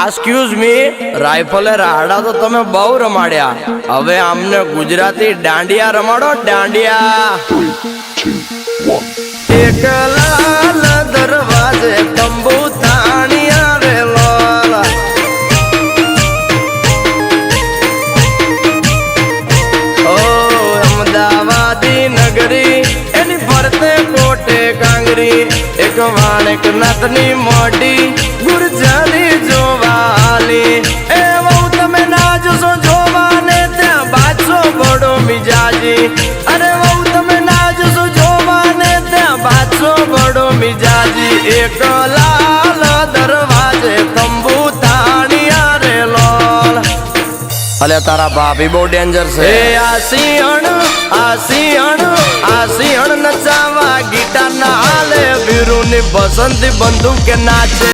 Excuse me, રાઇફલે રાડા તો તમે બહુ રમાડ્યા, હવે આમને ગુજરાતી દાંડિયા રમાડો, દાંડિયા। એક લાલ દરવાજે તંબુ તાણી આવેલો, ઓ અમદાવાદી નગરી એની ફરતે કોટે કાંગરી, એક વાણેક નાથની મોઢી ગુરજાની જોવાલી, એ બહુ તમે ના જશો જોવાને ત્યાં બાદશો બડો મિજાજી, અરે બહુ તમે ના જશો જોવાને ત્યાં બાદશો બડો મિજાજી। એક લાલ દરવાજે તંબુ તાણિયા રે લોલ, અલે તારા ભાભી બહુ ડેન્જર છે। આ સિંહણ નચાવા ગીટાર ના હાલે, વીરુની બસંતી બંદૂક કે નાચે।